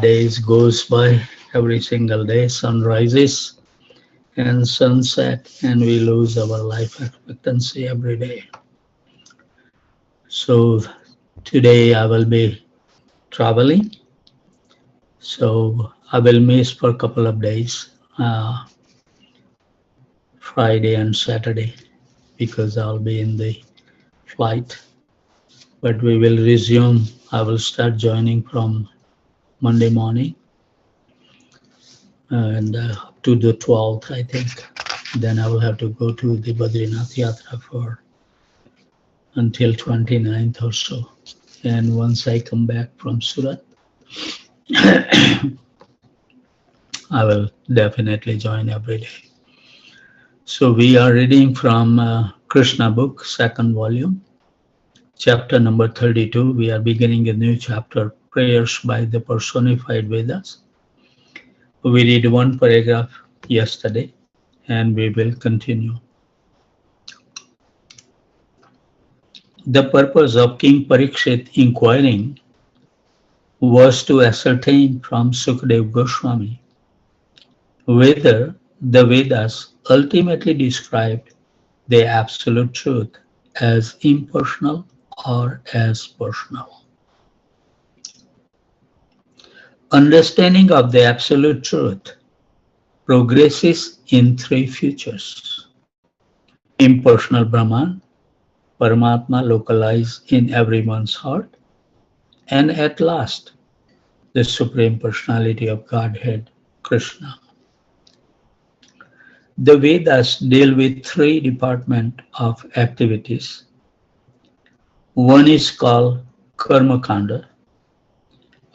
Days goes by every single day. Sun rises and sunset, and we lose our life expectancy every day. So today I will be traveling. So I will miss for a couple of days, Friday and Saturday, because I'll be in the flight. But we will resume. I will start joining from Monday morning and up to the 12th, I think. Then I will have to go to the Badrinath Yatra for until 29th or so. And once I come back from Surat, I will definitely join every day. So we are reading from Krishna book, second volume, chapter number 32. We are beginning a new chapter, Prayers by the Personified Vedas. We read one paragraph yesterday and we will continue. The purpose of King Parikshit inquiring was to ascertain from Sukadev Goswami whether the Vedas ultimately described the absolute truth as impersonal or as personal. Understanding of the absolute truth progresses in three futures: impersonal Brahman, Paramatma localized in everyone's heart, and at last, the Supreme Personality of Godhead, Krishna. The Vedas deal with three departments of activities. One is called Karma Kanda,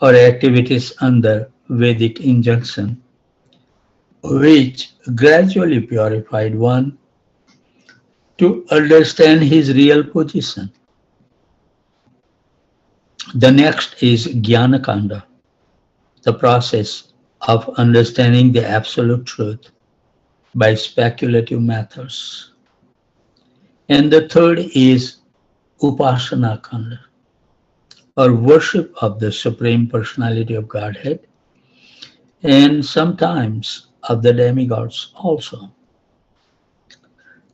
or activities under Vedic injunction, which gradually purified one to understand his real position. The next is Jnana Kanda, the process of understanding the absolute truth by speculative methods. And the third is Upasana Kanda, or worship of the Supreme Personality of Godhead, and sometimes of the demigods also.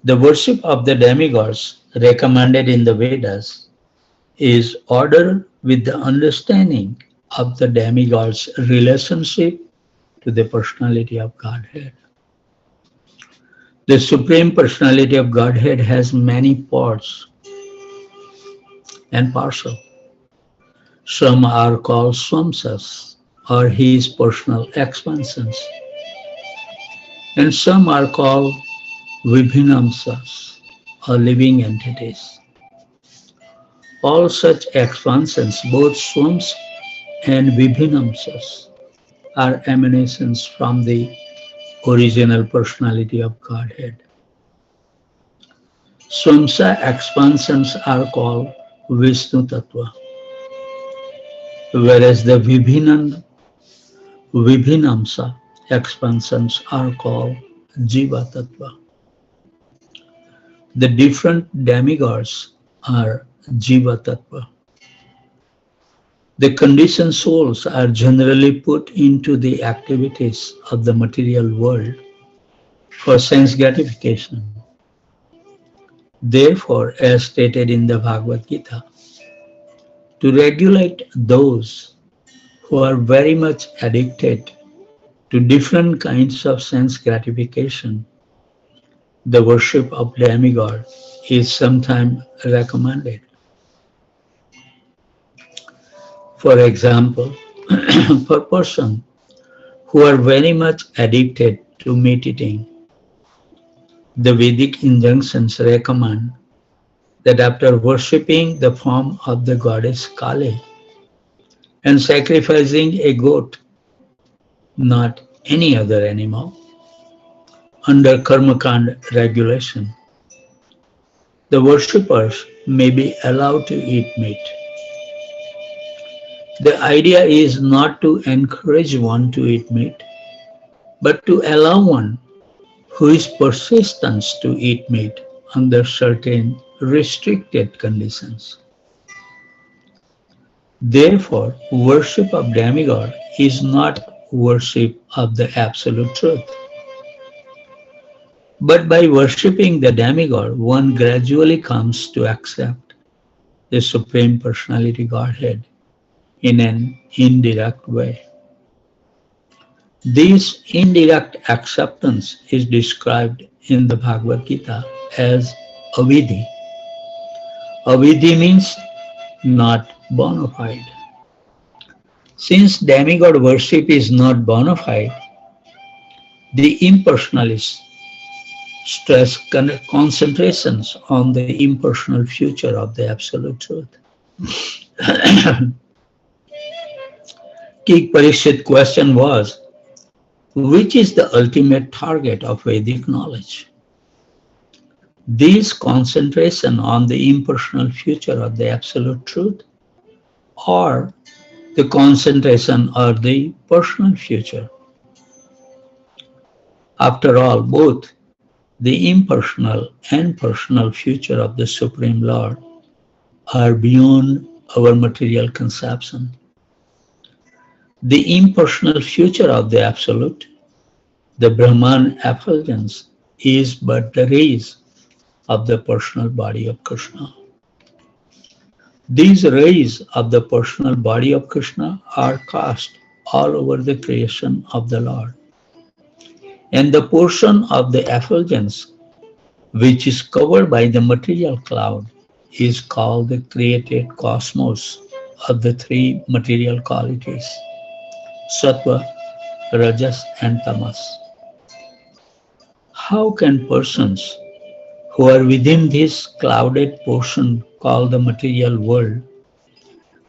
The worship of the demigods recommended in the Vedas is ordered with the understanding of the demigods' relationship to the personality of Godhead. The Supreme Personality of Godhead has many parts and parcels. Some are called swamsas, or his personal expansions, and some are called vibhinamsas, or living entities. All such expansions, both swams and vibhinamsas, are emanations from the original personality of Godhead. Swamsa expansions are called Vishnu Tattva, whereas the Vibhinamsa expansions are called Jiva Tattva. The different demigods are Jiva Tattva. The conditioned souls are generally put into the activities of the material world for sense gratification. Therefore, as stated in the Bhagavad Gita, to regulate those who are very much addicted to different kinds of sense gratification, the worship of demigod is sometimes recommended. For example, for persons who are very much addicted to meat eating, the Vedic injunctions recommend that after worshipping the form of the goddess Kali and sacrificing a goat, not any other animal, under Karmakand regulation, the worshippers may be allowed to eat meat. The idea is not to encourage one to eat meat, but to allow one who is persistent to eat meat under certain restricted conditions. Therefore, worship of demigod is not worship of the absolute truth. But by worshipping the demigod, one gradually comes to accept the Supreme Personality Godhead in an indirect way. This indirect acceptance is described in the Bhagavad Gita as avidhi. Avidhi means not bona fide. Since demigod worship is not bona fide, the impersonalists stress concentrations on the impersonal future of the Absolute Truth. King Parikshit's question was, which is the ultimate target of Vedic knowledge? This concentration on the impersonal future of the Absolute Truth, or the concentration on the personal future? After all, both the impersonal and personal future of the Supreme Lord are beyond our material conception. The impersonal future of the Absolute, the Brahman effulgence, is but the rays of the personal body of Krishna. These rays of the personal body of Krishna are cast all over the creation of the Lord. And the portion of the effulgence which is covered by the material cloud is called the created cosmos of the three material qualities, Sattva, Rajas and Tamas. How can persons who are within this clouded portion called the material world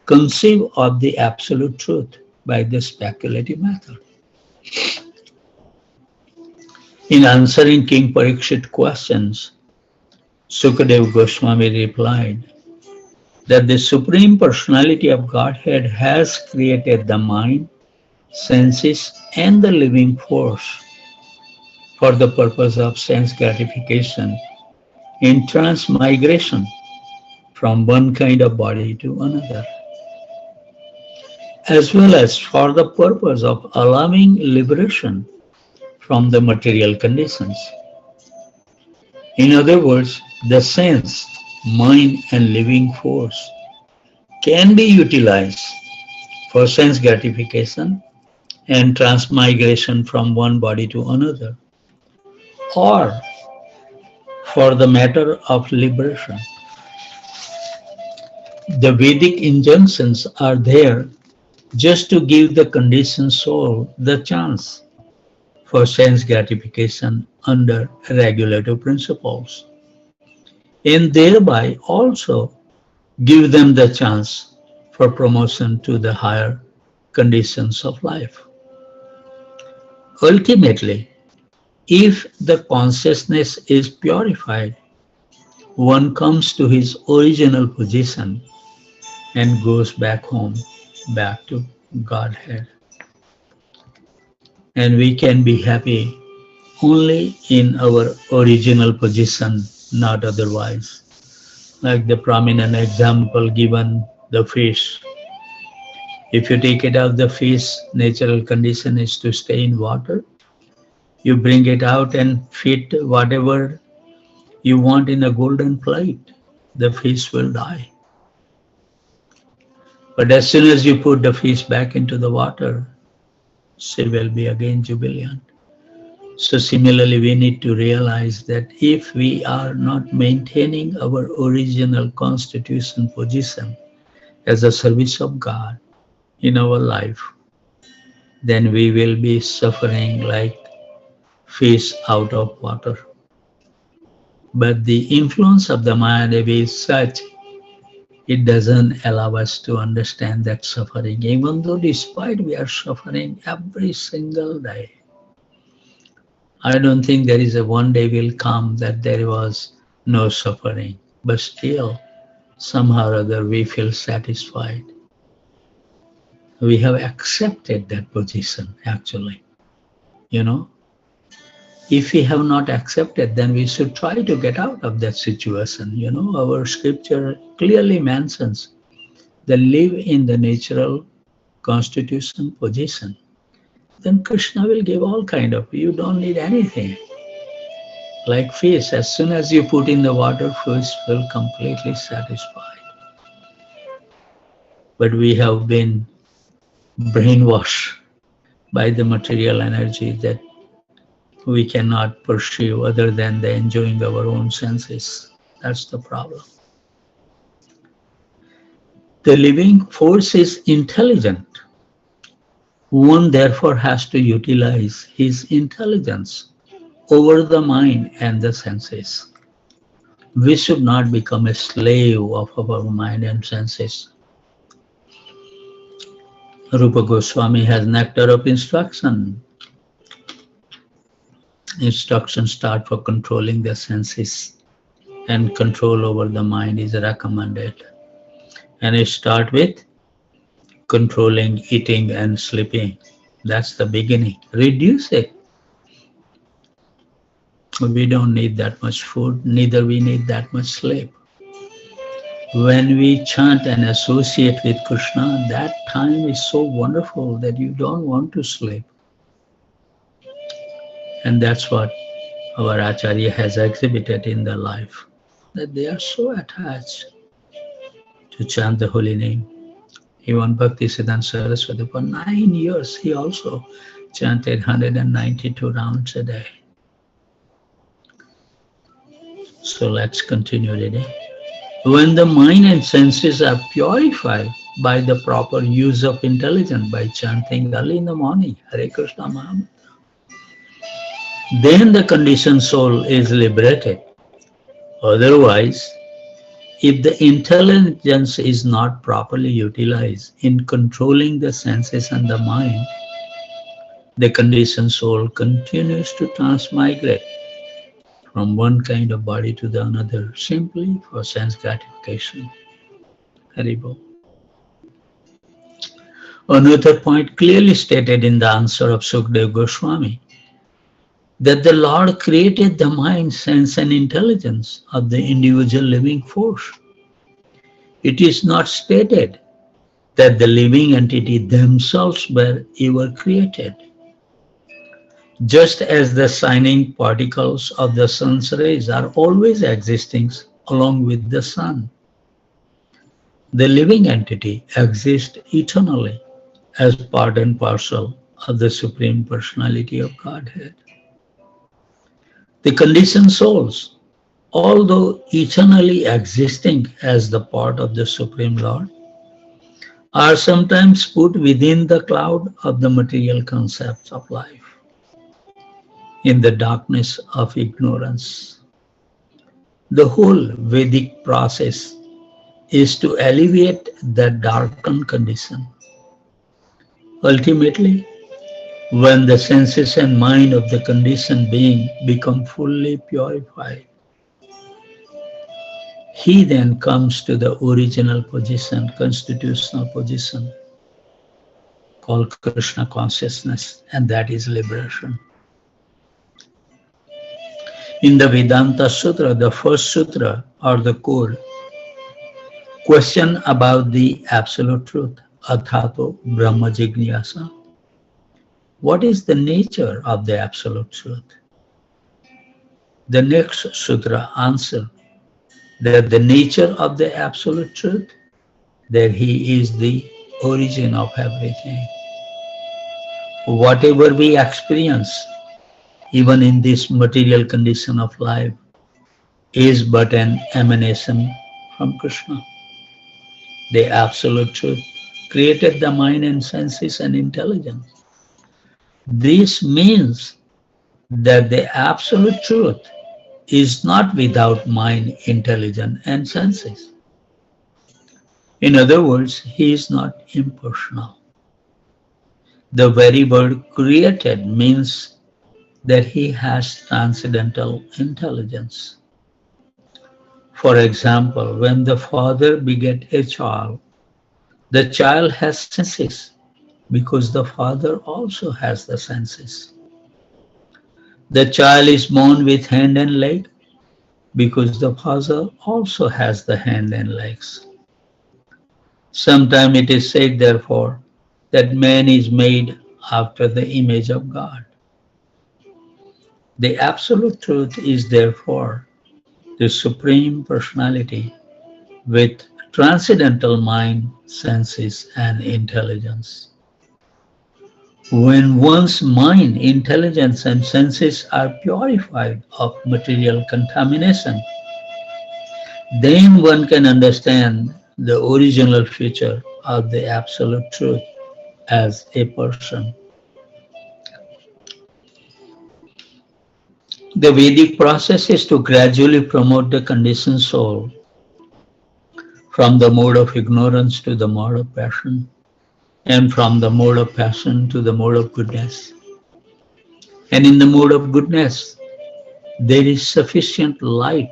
conceive of the absolute truth by the speculative method? In answering King Parikshit's questions, Sukadeva Goswami replied that the Supreme Personality of Godhead has created the mind, senses, and the living force for the purpose of sense gratification in transmigration from one kind of body to another, as well as for the purpose of allowing liberation from the material conditions. In other words, the sense, mind, and living force can be utilized for sense gratification and transmigration from one body to another, or for the matter of liberation. The Vedic injunctions are there just to give the conditioned soul the chance for sense gratification under regulative principles, and thereby also give them the chance for promotion to the higher conditions of life. Ultimately, if the consciousness is purified, one comes to his original position and goes back home, back to Godhead. And we can be happy only in our original position, not otherwise. Like the prominent example given, the fish. If you take it out, the fish, natural condition is to stay in water. You bring it out and feed whatever you want in a golden plate, the fish will die. But as soon as you put the fish back into the water, she will be again jubilant. So similarly, we need to realize that if we are not maintaining our original constitution position as a service of God in our life, then we will be suffering like fish out of water. But the influence of the Mayadevi is such, it doesn't allow us to understand that suffering, even though despite we are suffering every single day. I don't think there is a one day will come that there was no suffering, but still somehow or other we feel satisfied. We have accepted that position actually, you know. If we have not accepted, then we should try to get out of that situation. You know, our scripture clearly mentions that live in the natural constitution, position, then Krishna will give all kind of, you don't need anything. Like fish, as soon as you put in the water, fish will completely satisfied. But we have been brainwashed by the material energy that we cannot pursue other than the enjoying our own senses. That's the problem. The living force is intelligent. One therefore has to utilize his intelligence over the mind and the senses. We should not become a slave of our mind and senses. Rupa Goswami has nectar of instruction. Instructions start for controlling the senses, and control over the mind is recommended. And it starts with controlling eating and sleeping. That's the beginning. Reduce it. We don't need that much food, neither we need that much sleep. When we chant and associate with Krishna, that time is so wonderful that you don't want to sleep. And that's what our Acharya has exhibited in their life, that they are so attached to chant the holy name. Even Bhaktisiddhanta Saraswati, for 9 years, he also chanted 192 rounds a day. So let's continue reading. When the mind and senses are purified by the proper use of intelligence, by chanting early in the morning, Hare Krishna Mahamantra, then the conditioned soul is liberated. Otherwise, if the intelligence is not properly utilized in controlling the senses and the mind, the conditioned soul continues to transmigrate from one kind of body to the another, simply for sense gratification. Haribol. Another point clearly stated in the answer of Sukadeva Goswami, that the Lord created the mind, sense and intelligence of the individual living force. It is not stated that the living entity themselves were ever created. Just as the shining particles of the sun's rays are always existing along with the sun, the living entity exists eternally as part and parcel of the Supreme Personality of Godhead. The conditioned souls, although eternally existing as the part of the Supreme Lord, are sometimes put within the cloud of the material concepts of life, in the darkness of ignorance. The whole Vedic process is to alleviate that darkened condition. Ultimately, when the senses and mind of the conditioned being become fully purified, he then comes to the original position, constitutional position, called Krishna consciousness, and that is liberation. In the Vedanta Sutra, the first sutra or the core, question about the absolute truth, Athato Brahma Jignasa. What is the nature of the absolute truth? The next sutra answer that the nature of the absolute truth, that he is the origin of everything. Whatever we experience, even in this material condition of life, is but an emanation from Krishna. The absolute truth created the mind and senses and intelligence. This means that the absolute truth is not without mind, intelligence and senses. In other words, he is not impersonal. The very word created means that he has transcendental intelligence. For example, when the father begets a child, the child has senses because the father also has the senses. The child is born with hand and leg because the father also has the hand and legs. Sometimes it is said, therefore, that man is made after the image of God. The absolute truth is therefore the supreme personality with transcendental mind, senses, and intelligence. When one's mind, intelligence, and senses are purified of material contamination, then one can understand the original feature of the absolute truth as a person. The Vedic process is to gradually promote the conditioned soul from the mode of ignorance to the mode of passion, and from the mode of passion to the mode of goodness. And in the mode of goodness, there is sufficient light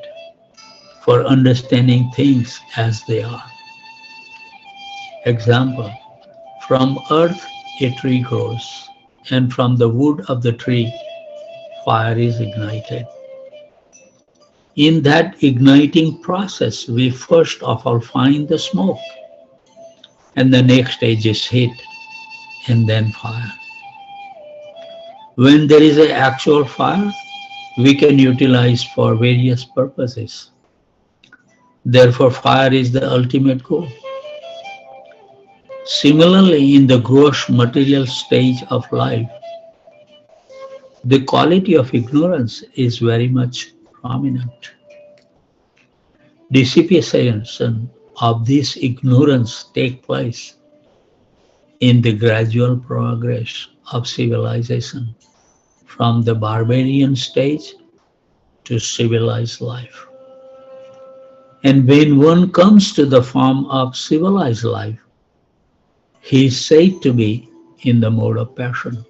for understanding things as they are. Example, from earth a tree grows, and from the wood of the tree fire is ignited. In that igniting process, we first of all find the smoke, and the next stage is heat, and then fire. When there is an actual fire, we can utilize for various purposes. Therefore, fire is the ultimate goal. Similarly, in the gross material stage of life, the quality of ignorance is very much prominent. Dissipation of this ignorance takes place in the gradual progress of civilization from the barbarian stage to civilized life. And when one comes to the form of civilized life, he is said to be in the mode of passion.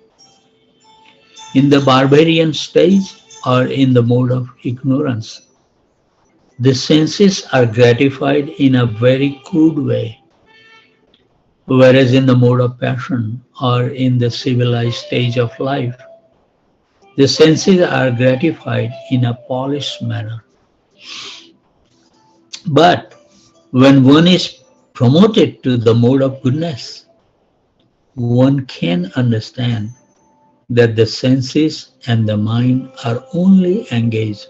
In the barbarian stage or in the mode of ignorance, the senses are gratified in a very crude way, whereas in the mode of passion or in the civilized stage of life, the senses are gratified in a polished manner. But when one is promoted to the mode of goodness, one can understand that the senses and the mind are only engaged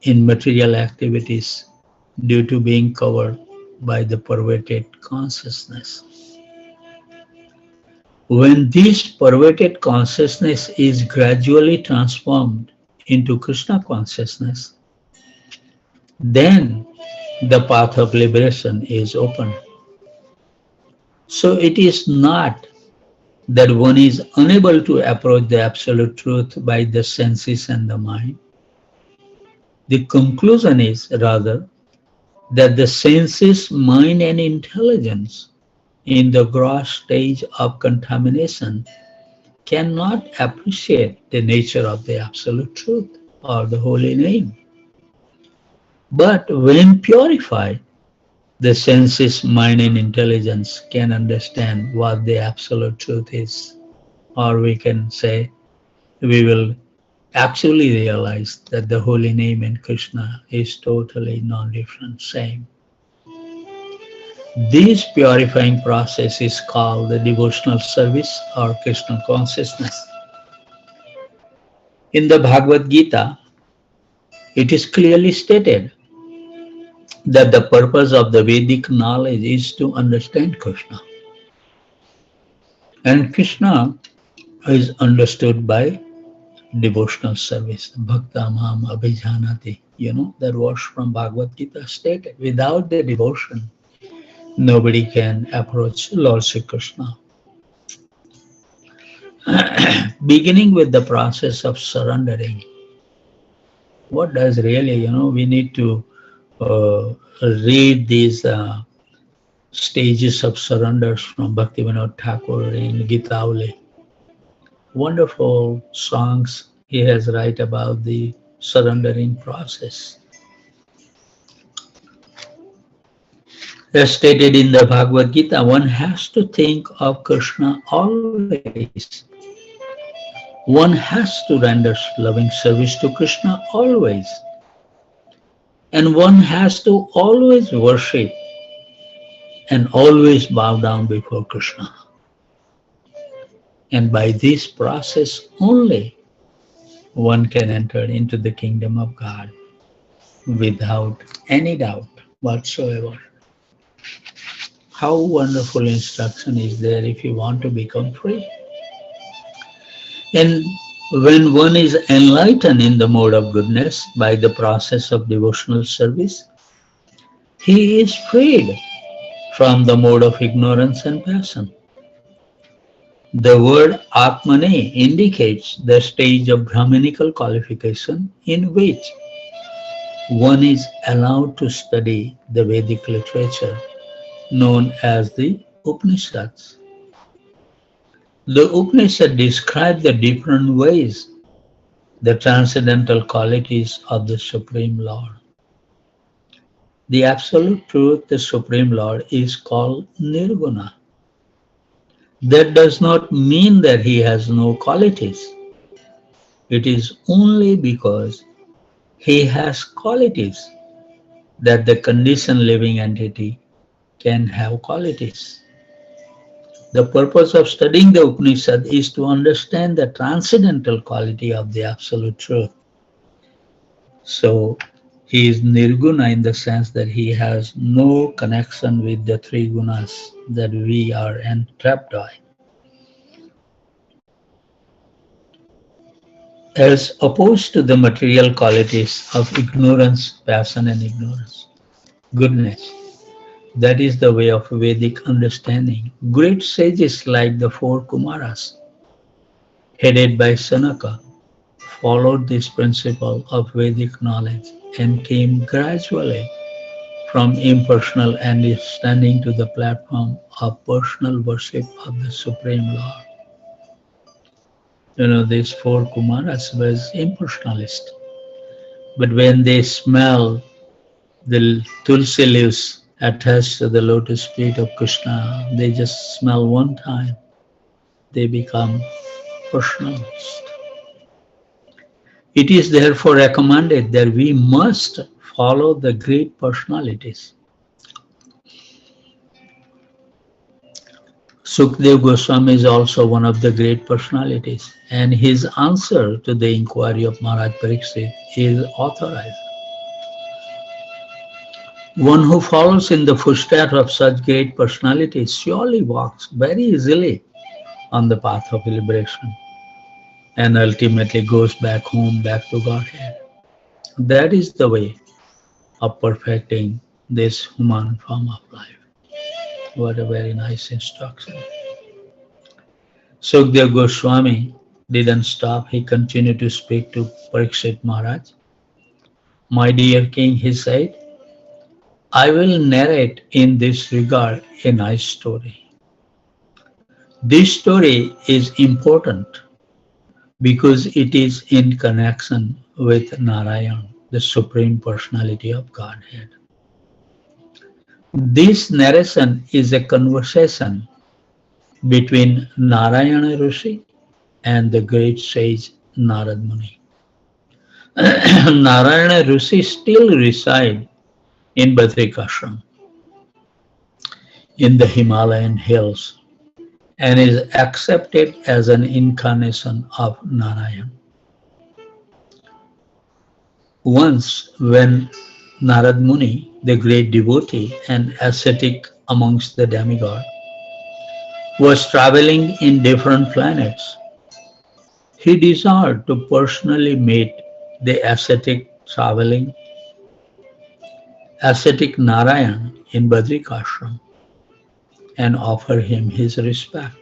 in material activities due to being covered by the perverted consciousness. When this perverted consciousness is gradually transformed into Krishna consciousness, then the path of liberation is open. So it is not that one is unable to approach the absolute truth by the senses and the mind. The conclusion is rather that the senses, mind, and intelligence in the gross stage of contamination cannot appreciate the nature of the absolute truth or the holy name. But when purified, the senses, mind, and intelligence can understand what the absolute truth is. Or we can say, we will actually realize that the holy name in Krishna is totally non-different, same. This purifying process is called the devotional service or Krishna consciousness. In the Bhagavad Gita, it is clearly stated that the purpose of the Vedic knowledge is to understand Krishna. And Krishna is understood by devotional service. Bhakta Mam Abhijanati. That verse from Bhagavad Gita stated, without the devotion, nobody can approach Lord Sri Krishna. Beginning with the process of surrendering. What does really, we need to read these stages of surrenders from Bhaktivinoda Thakur in Gitauli. Wonderful songs he has write about the surrendering process. As stated in the Bhagavad Gita, one has to think of Krishna always. One has to render loving service to Krishna always. And one has to always worship and always bow down before Krishna. And by this process only, one can enter into the kingdom of God without any doubt whatsoever. How wonderful instruction is there if you want to become free. And when one is enlightened in the mode of goodness by the process of devotional service, he is freed from the mode of ignorance and passion. The word Atmane indicates the stage of Brahminical qualification in which one is allowed to study the Vedic literature known as the Upanishads. The Upanishad describe the different ways, the transcendental qualities of the Supreme Lord. The Absolute Truth, the Supreme Lord, is called Nirguna. That does not mean that he has no qualities. It is only because he has qualities that the conditioned living entity can have qualities. The purpose of studying the Upanishad is to understand the transcendental quality of the Absolute Truth. So, he is nirguna in the sense that he has no connection with the three gunas that we are entrapped by. As opposed to the material qualities of ignorance, passion, and ignorance. Goodness. That is the way of Vedic understanding. Great sages like the four Kumaras, headed by Sanaka, followed this principle of Vedic knowledge and came gradually from impersonal understanding to the platform of personal worship of the Supreme Lord. These four Kumaras was impersonalist. But when they smell the tulsi leaves attached to the lotus feet of Krishna, they just smell one time, they become personalist. It is therefore recommended that we must follow the great personalities. Sukdev Goswami is also one of the great personalities, and his answer to the inquiry of Maharaj Pariksit is authorized. One who follows in the footsteps of such great personalities surely walks very easily on the path of liberation and ultimately goes back home, back to Godhead. That is the way of perfecting this human form of life. What a very nice instruction. Sukdev Goswami didn't stop. He continued to speak to Parikshit Maharaj. My dear king, he said, I will narrate in this regard a nice story. This story is important because it is in connection with Narayan, the Supreme Personality of Godhead. This narration is a conversation between Narayana Rishi and the great sage Narad Muni. Narayana Rishi still resides in Badrikashram in the Himalayan hills and is accepted as an incarnation of Narayan. Once, when Narad Muni, the great devotee and ascetic amongst the demigods, was traveling in different planets, he desired to personally meet the ascetic Narayan in Badrikashram and offer him his respect.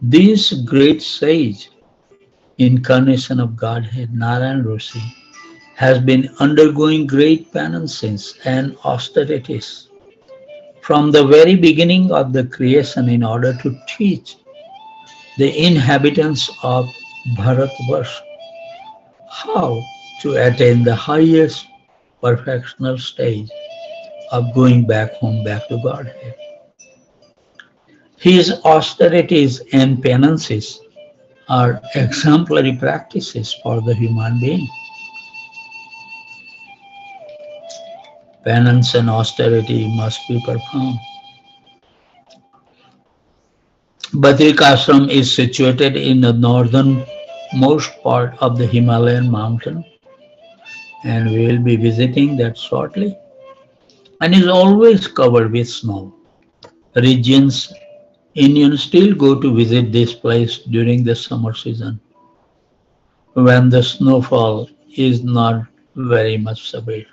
This great sage, incarnation of Godhead, Narayan Rishi, has been undergoing great penances and austerities from the very beginning of the creation in order to teach the inhabitants of Bharatvarsh how to attain the highest perfectional stage of going back home, back to Godhead. His austerities and penances are exemplary practices for the human being. Penance and austerity must be performed. Badrikashram is situated in the northernmost part of the Himalayan mountain, and we will be visiting that shortly, and is always covered with snow. Regions Indians still go to visit this place during the summer season when the snowfall is not very much severe.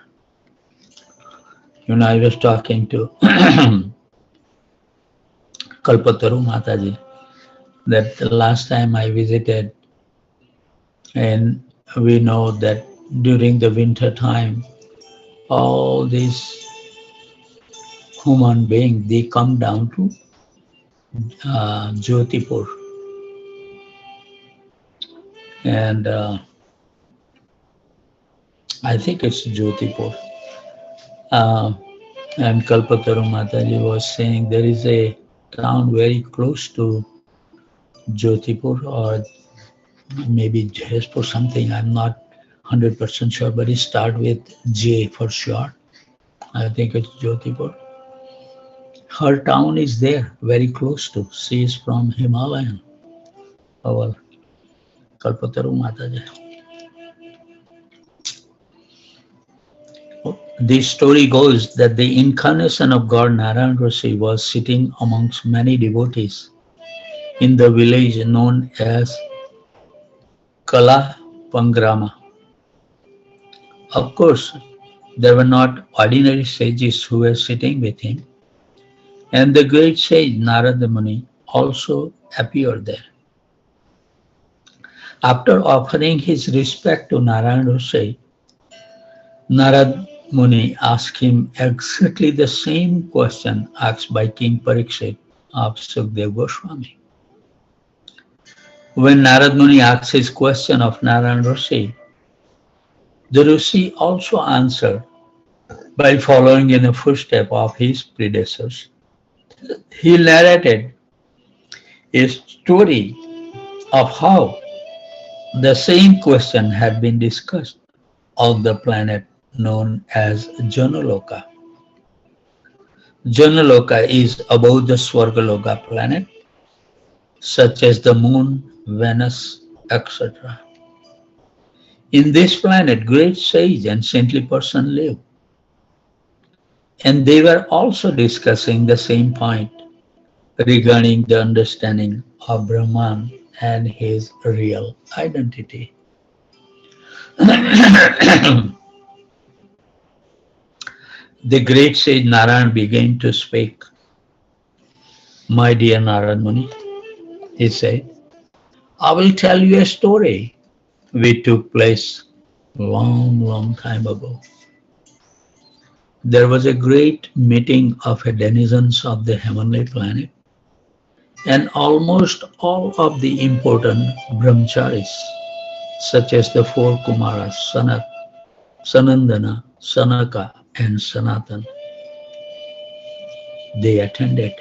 I was talking to Kalpataru Mataji that the last time I visited, and we know that during the winter time, all these human beings they come down to Jyotipur, and I think it's Jyotipur. Uh, and Kalpataru Mataji was saying there is a town very close to Jyotipur or maybe Jayapur something. I'm not 100% sure, but it starts with J for short. I think it's Jyotipur. Her town is there, very close to. She is from Himalayan. Our Kalpataru Mataji. The story goes that the incarnation of God Narayan Rishi was sitting amongst many devotees in the village known as Kala Pangrama. Of course, there were not ordinary sages who were sitting with him, and the great sage Narada Muni also appeared there. After offering his respect to Narayan Rishi, Narad Muni asked him exactly the same question asked by King Parikshit of Sukdev Goswami. When Narad Muni asked his question of Narayan Rishi, the Rishi also answered by following in the footsteps of his predecessors. He narrated a story of how the same question had been discussed on the planet known as Janaloka. Janaloka is above the Swargaloka planet, such as the moon, Venus, etc. In this planet, great sage and saintly person live. And they were also discussing the same point regarding the understanding of Brahman and his real identity. The great sage Narayan began to speak. My dear Narayan Muni, he said, I will tell you a story which took place long time ago. There was a great meeting of denizens of the heavenly planet, and almost all of the important brahmacharis, such as the four Kumaras, Sanat, Sanandana, Sanaka, and Sanatan, they attended.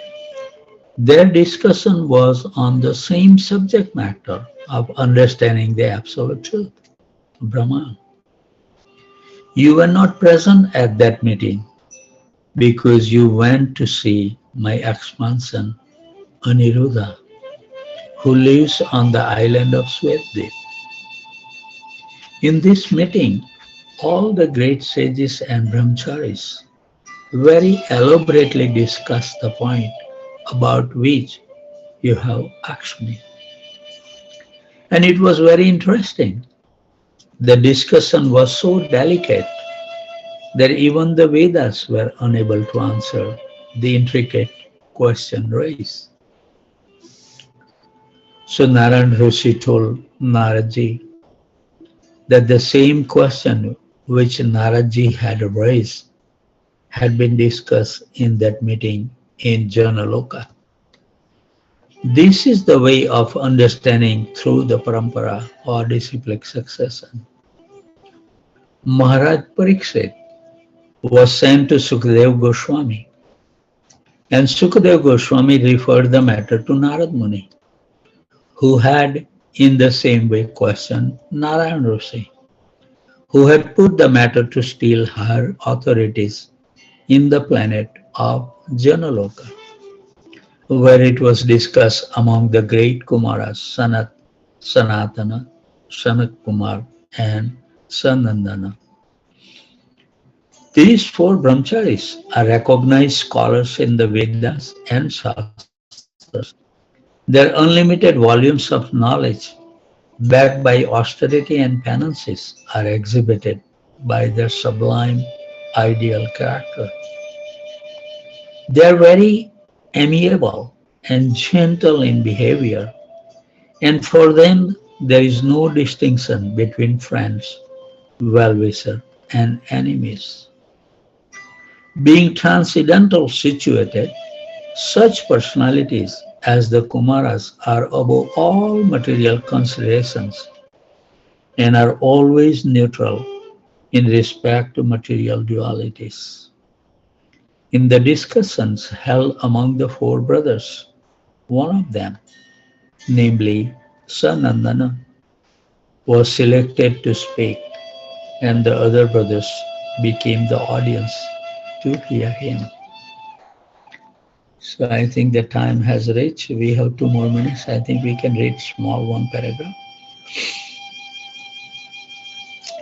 Their discussion was on the same subject matter of understanding the absolute truth, Brahman. You were not present at that meeting because you went to see my ex-son Aniruddha, who lives on the island of Svetdip. In this meeting, all the great sages and brahmacharis very elaborately discussed the point about which you have asked me. And it was very interesting. The discussion was so delicate that even the Vedas were unable to answer the intricate question raised. So Narayan Rishi told Naradji that the same question which Naradji had raised had been discussed in that meeting in Janaloka. This is the way of understanding through the parampara or disciplic succession. Maharaj Parikshit was sent to Sukadeva Goswami, and Sukadeva Goswami referred the matter to Narad Muni, who had in the same way questioned Narayan Rishi, who had put the matter to still higher authorities in the planet of Janaloka. where it was discussed among the great Kumaras, Sanatana, Sanat Kumar, and Sanandana. These four brahmacharis are recognized scholars in the Vedas and Shastras. Their unlimited volumes of knowledge, backed by austerity and penances, are exhibited by their sublime ideal character. They are very amiable and gentle in behavior, and for them there is no distinction between friends, well-wisher, and enemies. Being transcendental situated, such personalities as the Kumaras are above all material considerations and are always neutral in respect to material dualities. In the discussions held among the four brothers, one of them, namely Sanandana, was selected to speak, and the other brothers became the audience to hear him. So I think the time has reached. We have 2 more minutes. I think we can read small one paragraph.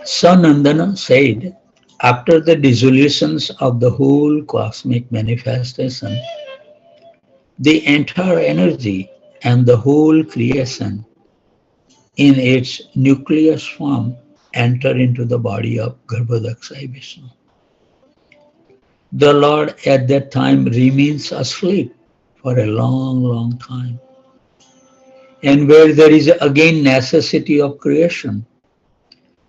Sanandana said, after the dissolutions of the whole cosmic manifestation, the entire energy and the whole creation in its nucleus form enter into the body of Garbhodakshai Vishnu. The Lord at that time remains asleep for a long, long time. And where there is again necessity of creation,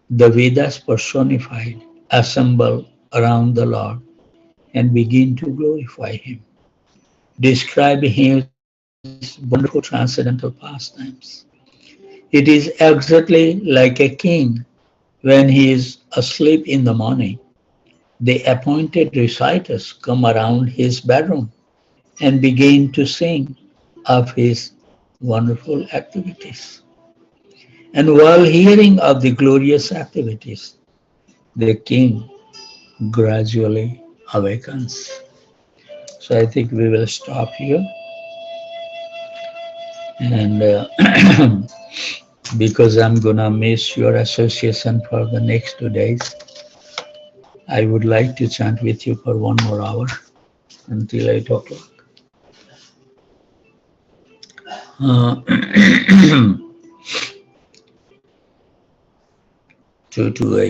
the Vedas personified assemble around the Lord and begin to glorify Him, describing His wonderful transcendental pastimes. It is exactly like a king when he is asleep in the morning. The appointed reciters come around his bedroom and begin to sing of his wonderful activities. And while hearing of the glorious activities, the king gradually awakens. So I think we will stop here. And because I'm gonna miss your association for the next 2 days, I would like to chant with you for 1 more hour until 8 o'clock. 2 to 8.